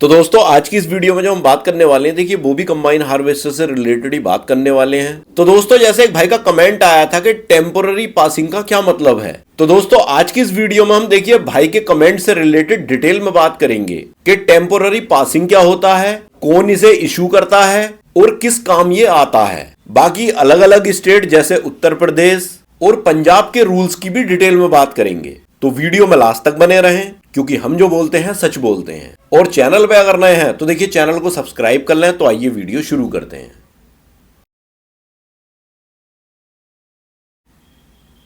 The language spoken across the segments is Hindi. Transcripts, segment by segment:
तो दोस्तों आज की इस वीडियो में जो हम बात करने वाले हैं, देखिए वो भी कंबाइन हार्वेस्टर से रिलेटेड ही बात करने वाले हैं। तो दोस्तों जैसे एक भाई का कमेंट आया था कि टेम्पोररी पासिंग का क्या मतलब है, तो दोस्तों आज की इस वीडियो में हम देखिए भाई के कमेंट से रिलेटेड डिटेल में बात करेंगे कि टेम्पोररी पासिंग क्या होता है, कौन इसे इशू करता है और किस काम ये आता है। बाकी अलग अलग स्टेट जैसे उत्तर प्रदेश और पंजाब के रूल्स की भी डिटेल में बात करेंगे। तो वीडियो में लास्ट तक बने रहें क्योंकि हम जो बोलते हैं सच बोलते हैं। और चैनल पे अगर नए हैं तो देखिए चैनल को सब्सक्राइब कर लें। तो आइए वीडियो शुरू करते हैं।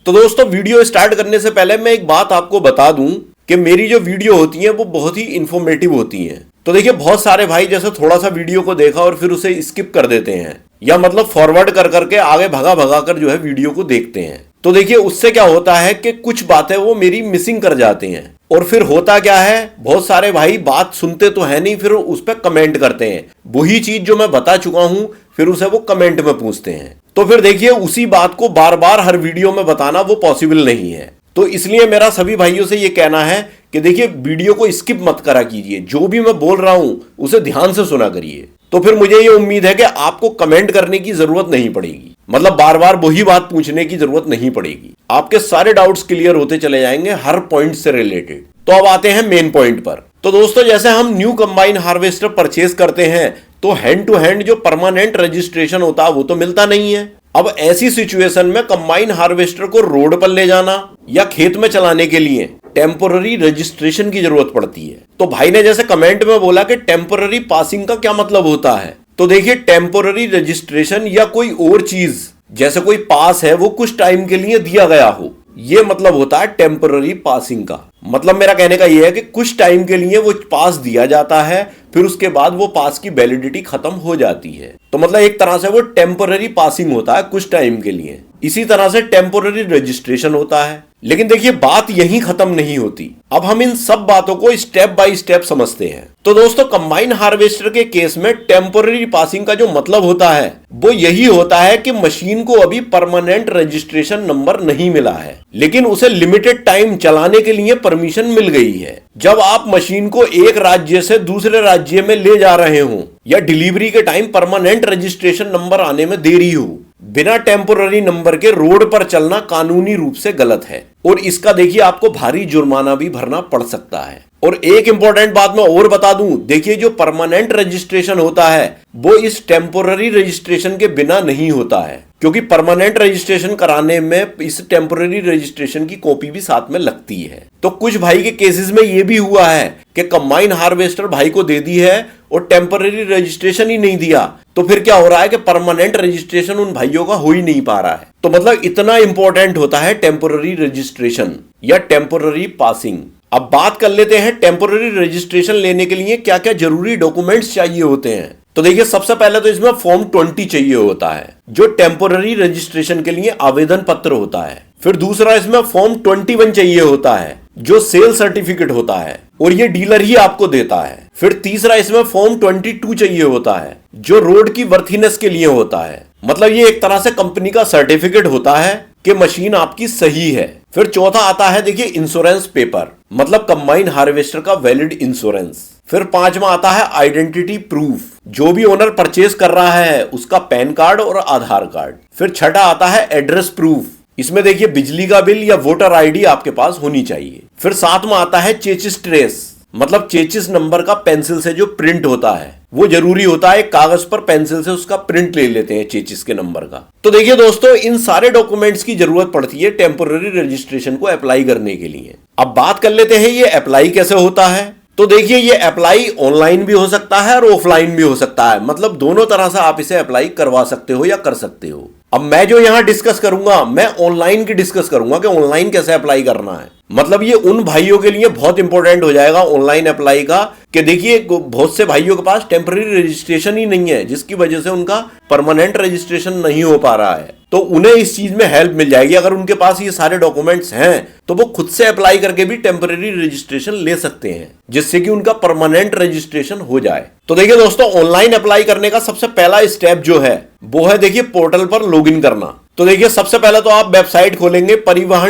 तो दोस्तों वीडियो स्टार्ट करने से पहले मैं एक बात आपको बता दूं कि मेरी जो वीडियो होती हैं वो बहुत ही इंफॉर्मेटिव होती हैं। तो देखिए बहुत सारे भाई जैसे थोड़ा सा वीडियो को देखा और फिर उसे स्किप कर देते हैं या मतलब फॉरवर्ड कर करके आगे भगा भगा कर जो है वीडियो को देखते हैं। तो देखिए उससे क्या होता है कि कुछ बातें वो मेरी मिसिंग कर जाते हैं और फिर होता क्या है, बहुत सारे भाई बात सुनते तो है नहीं, फिर उस पर कमेंट करते हैं। वही चीज जो मैं बता चुका हूं फिर उसे वो कमेंट में पूछते हैं। तो फिर देखिए उसी बात को बार बार हर वीडियो में बताना वो पॉसिबल नहीं है। तो इसलिए मेरा सभी भाइयों से ये कहना है कि देखिए वीडियो को स्किप मत करा कीजिए, जो भी मैं बोल रहा हूं उसे ध्यान से सुना करिए। तो फिर मुझे ये उम्मीद है कि आपको कमेंट करने की जरूरत नहीं पड़ेगी, मतलब बार बार वही बात पूछने की जरूरत नहीं पड़ेगी। आपके सारे डाउट्स क्लियर होते चले जाएंगे हर पॉइंट से रिलेटेड। तो अब आते हैं मेन पॉइंट पर। तो दोस्तों जैसे हम न्यू कंबाइन हार्वेस्टर परचेज करते हैं तो हैंड टू हैंड जो परमानेंट रजिस्ट्रेशन होता है वो तो मिलता नहीं है। अब ऐसी सिचुएशन में कंबाइन हार्वेस्टर को रोड पर ले जाना या खेत में चलाने के लिए टेम्पोररी रजिस्ट्रेशन की जरूरत पड़ती है। तो भाई ने जैसे कमेंट में बोला कि टेम्पोररी पासिंग का क्या मतलब होता है, तो देखिए टेम्पोररी रजिस्ट्रेशन या कोई और चीज जैसे कोई पास है वो कुछ टाइम के लिए दिया गया हो, ये मतलब होता है टेम्पोररी पासिंग का। मतलब मेरा कहने का ये है कि कुछ टाइम के लिए वो पास दिया जाता है, फिर उसके बाद वो पास की वैलिडिटी खत्म हो जाती है। तो मतलब एक तरह से वो टेम्पोररी पासिंग होता है कुछ टाइम के लिए। इसी तरह से टेम्पोररी रजिस्ट्रेशन होता है। लेकिन देखिए बात यहीं खत्म नहीं होती, अब हम इन सब बातों को स्टेप बाय स्टेप समझते हैं। तो दोस्तों कंबाइन हार्वेस्टर के केस में टेम्पोररी पासिंग का जो मतलब होता है वो यही होता है कि मशीन को अभी परमानेंट रजिस्ट्रेशन नंबर नहीं मिला है, लेकिन उसे लिमिटेड टाइम चलाने के लिए परमिशन मिल गई है। जब आप मशीन को एक राज्य से दूसरे राज्य में ले जा रहे हो या डिलीवरी के टाइम परमानेंट रजिस्ट्रेशन नंबर आने में देरी हो, बिना टेम्पोररी नंबर के रोड पर चलना कानूनी रूप से गलत है और इसका देखिए आपको भारी जुर्माना भी भरना पड़ सकता है। और एक इंपॉर्टेंट बात मैं और बता दूं, देखिए जो परमानेंट रजिस्ट्रेशन होता है वो इस टेम्पोररी रजिस्ट्रेशन के बिना नहीं होता है, क्योंकि परमानेंट रजिस्ट्रेशन कराने में इस टेम्पोररी रजिस्ट्रेशन की कॉपी भी साथ में लगती है। तो कुछ भाई के केसेस में ये भी हुआ है कि कंबाइन हार्वेस्टर भाई को दे दी है और टेम्पोररी रजिस्ट्रेशन ही नहीं दिया, तो फिर क्या हो रहा है कि परमानेंट रजिस्ट्रेशन उन भाइयों का हो ही नहीं पा रहा है। तो मतलब इतना इंपॉर्टेंट होता है टेम्पोररी रजिस्ट्रेशन या टेम्पोररी पासिंग। अब बात कर लेते हैं टेम्पोररी रजिस्ट्रेशन लेने के लिए क्या क्या जरूरी डॉक्यूमेंट्स चाहिए होते हैं। तो देखिए सबसे पहले तो इसमें फॉर्म 20 चाहिए होता है जो टेम्पोररी रजिस्ट्रेशन के लिए आवेदन पत्र होता है। फिर दूसरा इसमें फॉर्म 21 चाहिए होता है जो सेल सर्टिफिकेट होता है और ये डीलर ही आपको देता है। फिर तीसरा इसमें फॉर्म 22 चाहिए होता है जो रोड की वर्थीनेस के लिए होता है, मतलब ये एक तरह से कंपनी का सर्टिफिकेट होता है कि मशीन आपकी सही है। फिर चौथा आता है देखिए इंश्योरेंस पेपर, मतलब कंबाइन हार्वेस्टर का वैलिड इंश्योरेंस। फिर पांचवा आता है आइडेंटिटी प्रूफ, जो भी ओनर परचेज कर रहा है उसका पैन कार्ड और आधार कार्ड। फिर छठा आता है एड्रेस प्रूफ, इसमें देखिए बिजली का बिल या वोटर आईडी आपके पास होनी चाहिए। फिर सातवां आता है चेचिस ट्रेस, मतलब चेचिस नंबर का पेंसिल से जो प्रिंट होता है वो जरूरी होता है, कागज पर पेंसिल से उसका प्रिंट ले लेते हैं चेचिस के नंबर का। तो देखिए दोस्तों इन सारे डॉक्यूमेंट्स की जरूरत पड़ती है टेम्पोररी रजिस्ट्रेशन को अप्लाई करने के लिए। अब बात कर लेते हैं ये अप्लाई कैसे होता है। तो देखिए ये अप्लाई ऑनलाइन भी हो सकता है और ऑफलाइन भी हो सकता है, मतलब दोनों तरह से आप इसे अप्लाई करवा सकते हो या कर सकते हो। अब मैं जो यहां डिस्कस करूंगा मैं ऑनलाइन की डिस्कस करूंगा कि ऑनलाइन कैसे अप्लाई करना है। मतलब ये उन भाइयों के लिए बहुत इंपॉर्टेंट हो जाएगा ऑनलाइन अप्लाई का कि देखिए बहुत से भाइयों के पास टेम्पररी रजिस्ट्रेशन ही नहीं है जिसकी वजह से उनका परमानेंट रजिस्ट्रेशन नहीं हो पा रहा है। तो उन्हें इस चीज में हेल्प मिल जाएगी। अगर उनके पास ये सारे डॉक्यूमेंट्स हैं तो वो खुद से अप्लाई करके भी टेम्पररी रजिस्ट्रेशन ले सकते हैं जिससे कि उनका परमानेंट रजिस्ट्रेशन हो जाए। तो देखिए दोस्तों ऑनलाइन अप्लाई करने का सबसे पहला स्टेप जो है वो है देखिए पोर्टल पर लॉगिन करना। तो देखिए सबसे पहले तो आप वेबसाइट खोलेंगे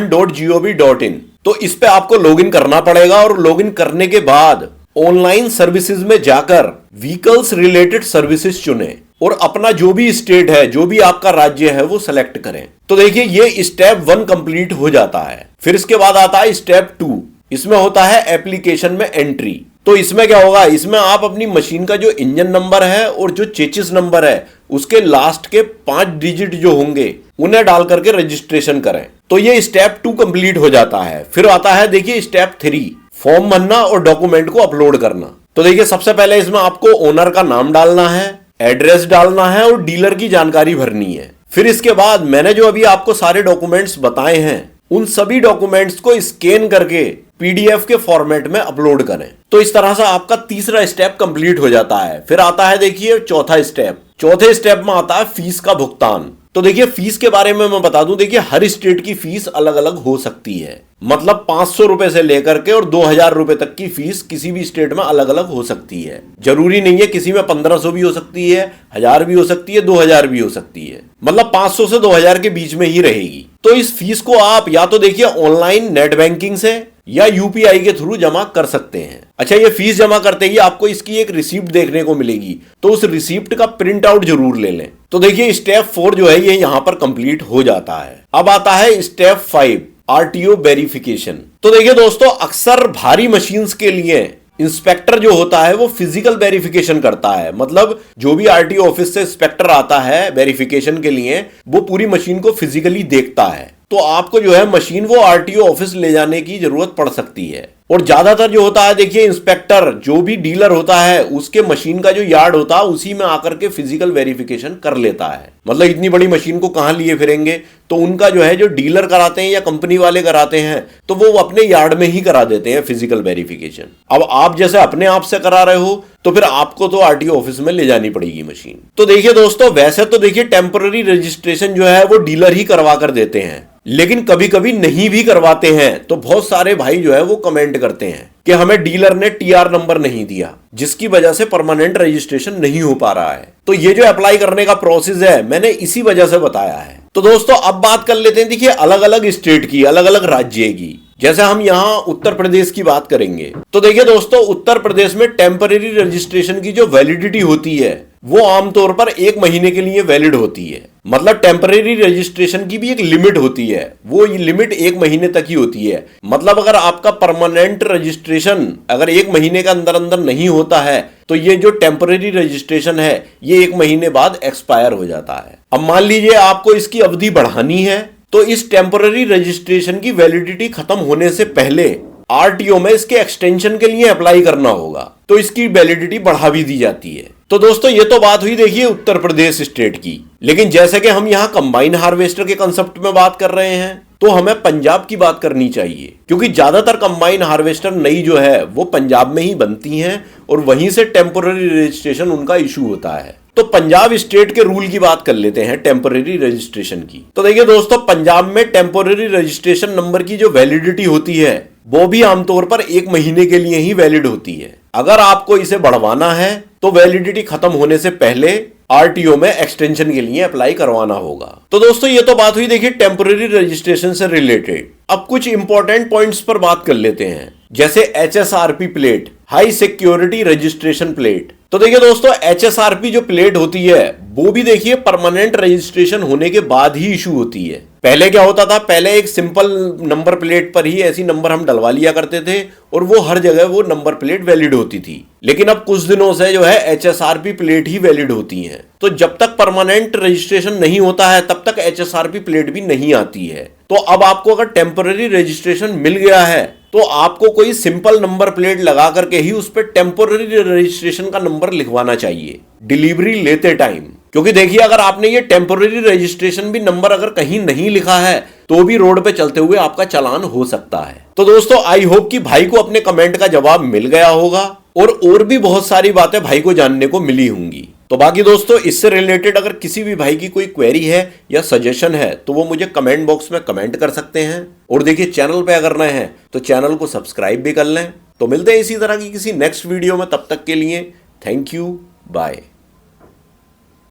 परिवहन.gov.in, तो इस पे आपको लॉगिन करना पड़ेगा और लॉगिन करने के बाद ऑनलाइन सर्विसेज में जाकर व्हीकल्स रिलेटेड सर्विसेज चुने और अपना जो भी स्टेट है, जो भी आपका राज्य है, वो सेलेक्ट करें। तो देखिए ये स्टेप 1 कंप्लीट हो जाता है। फिर इसके बाद आता है स्टेप 2। इसमें होता है एप्लीकेशन में एंट्री। तो इसमें क्या होगा, इसमें आप अपनी मशीन का जो इंजन नंबर है और जो चेसिस नंबर है उसके लास्ट के 5 डिजिट जो होंगे उन्हें डाल करके रजिस्ट्रेशन करें। तो ये स्टेप 2 कंप्लीट हो जाता है। फिर आता है देखिए स्टेप 3, फॉर्म भरना और डॉक्यूमेंट को अपलोड करना। तो देखिए सबसे पहले इसमें आपको ओनर का नाम डालना है, एड्रेस डालना है और डीलर की जानकारी भरनी है। फिर इसके बाद मैंने जो अभी आपको सारे डॉक्यूमेंट्स बताए हैं उन सभी डॉक्यूमेंट्स को स्कैन करके पीडीएफ के फॉर्मेट में अपलोड करें। तो इस तरह से आपका तीसरा स्टेप कंप्लीट हो जाता है। फिर आता है देखिए चौथा स्टेप। चौथे स्टेप में आता है फीस का भुगतान। तो देखिए फीस के बारे में मैं बता दूं, देखिए हर स्टेट की फीस अलग अलग हो सकती है। मतलब 500 रुपए से लेकर के और 2000 रुपए तक की फीस किसी भी स्टेट में अलग अलग हो सकती है। जरूरी नहीं है, किसी में 1500 भी हो सकती है, 1000 भी हो सकती है, 2000 भी हो सकती है। मतलब 500 से 2000 के बीच में ही रहेगी। तो इस फीस को आप या तो देखिए ऑनलाइन नेट बैंकिंग से या यूपीआई के थ्रू जमा कर सकते हैं। अच्छा, ये फीस जमा करते ही आपको इसकी एक रिसिप्ट देखने को मिलेगी, तो उस रिसिप्ट का प्रिंट आउट जरूर ले लें। तो देखिए स्टेप 4 जो है ये यहां पर कंप्लीट हो जाता है। अब आता है स्टेप 5, आरटीओ वेरिफिकेशन। तो देखिए दोस्तों, अक्सर भारी मशीन्स के लिए इंस्पेक्टर जो होता है वो फिजिकल वेरिफिकेशन करता है। मतलब जो भी आरटीओ ऑफिस से इंस्पेक्टर आता है वेरिफिकेशन के लिए, वो पूरी मशीन को फिजिकली देखता है। तो आपको जो है मशीन वो आरटीओ ऑफिस ले जाने की जरूरत पड़ सकती है। और ज्यादातर जो होता है देखिए इंस्पेक्टर जो भी डीलर होता है उसके मशीन का जो यार्ड होता है उसी में आकर के फिजिकल वेरिफिकेशन कर लेता है। मतलब इतनी बड़ी मशीन को कहां लिए फिरेंगे, तो उनका जो है जो डीलर कराते हैं या कंपनी वाले कराते हैं तो वो अपने यार्ड में ही करा देते हैं फिजिकल वेरिफिकेशन। अब आप जैसे अपने आप से करा रहे हो तो फिर आपको तो आरटीओ ऑफिस में ले जानी पड़ेगी मशीन। तो देखिए दोस्तों, वैसे तो देखिए टेम्पररी रजिस्ट्रेशन जो है वो डीलर ही करवा कर देते हैं, लेकिन कभी कभी नहीं भी करवाते हैं। तो बहुत सारे भाई जो है वो कमेंट करते हैं कि हमें डीलर ने टीआर नंबर नहीं दिया, जिसकी वजह से परमानेंट रजिस्ट्रेशन नहीं हो पा रहा है। तो ये जो अप्लाई करने का प्रोसेस है मैंने इसी वजह से बताया है। तो दोस्तों अब बात कर लेते हैं देखिए अलग अलग स्टेट की, अलग अलग राज्य की। जैसे हम यहाँ उत्तर प्रदेश की बात करेंगे तो देखिए दोस्तों, उत्तर प्रदेश में टेम्पररी रजिस्ट्रेशन की जो वैलिडिटी होती है वो आमतौर पर 1 महीने के लिए वैलिड होती है। मतलब टेम्पररी रजिस्ट्रेशन की भी एक लिमिट होती है, वो लिमिट 1 महीने तक ही होती है। मतलब अगर आपका परमानेंट रजिस्ट्रेशन अगर 1 महीने के अंदर अंदर नहीं होता है तो ये जो टेम्पररी रजिस्ट्रेशन है ये 1 महीने बाद एक्सपायर हो जाता है। अब मान लीजिए आपको इसकी अवधि बढ़ानी है तो इस टेम्पररी रजिस्ट्रेशन की वैलिडिटी खत्म होने से पहले आरटीओ में इसके एक्सटेंशन के लिए अप्लाई करना होगा, तो इसकी वैलिडिटी बढ़ा भी दी जाती है। तो दोस्तों ये तो बात हुई देखिए उत्तर प्रदेश स्टेट की। लेकिन जैसे कि हम यहाँ कंबाइन हार्वेस्टर के कंसेप्ट में बात कर रहे हैं तो हमें पंजाब की बात करनी चाहिए, क्योंकि ज्यादातर कंबाइन हार्वेस्टर नई जो है वो पंजाब में ही बनती हैं और वहीं से टेम्पररी रजिस्ट्रेशन उनका इशू होता है। तो पंजाब स्टेट के रूल की बात कर लेते हैं टेम्पररी रजिस्ट्रेशन की। तो देखिए दोस्तों, पंजाब में टेम्पररी रजिस्ट्रेशन नंबर की जो वैलिडिटी होती है वो भी आमतौर पर 1 महीने के लिए ही वैलिड होती है। अगर आपको इसे बढ़वाना है तो वैलिडिटी खत्म होने से पहले आरटीओ में एक्सटेंशन के लिए अप्लाई करवाना होगा। तो दोस्तों ये तो बात हुई देखिए टेम्पररी रजिस्ट्रेशन से रिलेटेड। अब कुछ इंपॉर्टेंट पॉइंट्स पर बात कर लेते हैं, जैसे HSRP plate, high security registration plate. तो देखिए दोस्तों, एचएसआरपी जो प्लेट होती है वो भी देखिए परमानेंट रजिस्ट्रेशन होने के बाद ही इशू होती है। पहले क्या होता था, पहले एक सिंपल नंबर प्लेट पर ही ऐसी नंबर हम डलवा लिया करते थे और वो हर जगह वो नंबर प्लेट वैलिड होती थी। लेकिन अब कुछ दिनों से जो है एचएसआरपी प्लेट ही वैलिड होती हैं। तो जब तक परमानेंट रजिस्ट्रेशन नहीं होता है तब तक एचएसआरपी प्लेट भी नहीं आती है। तो अब आपको अगर टेम्पररी रजिस्ट्रेशन मिल गया है तो आपको कोई सिंपल नंबर प्लेट लगा करके ही उस पर टेम्पररी रजिस्ट्रेशन का नंबर लिखवाना चाहिए डिलीवरी लेते टाइम। क्योंकि देखिए अगर आपने ये टेम्पररी रजिस्ट्रेशन भी नंबर अगर कहीं नहीं लिखा है तो भी रोड पे चलते हुए आपका चालान हो सकता है। तो दोस्तों आई होप कि भाई को अपने कमेंट का जवाब मिल गया होगा और भी बहुत सारी बातें भाई को जानने को मिली होंगी। तो बाकी दोस्तों इससे रिलेटेड अगर किसी भी भाई की कोई क्वेरी है या सजेशन है तो वो मुझे कमेंट बॉक्स में कमेंट कर सकते हैं। और देखिए चैनल पे अगर नए हैं तो चैनल को सब्सक्राइब भी कर लें। तो मिलते हैं इसी तरह की किसी नेक्स्ट वीडियो में, तब तक के लिए थैंक यू, बाय।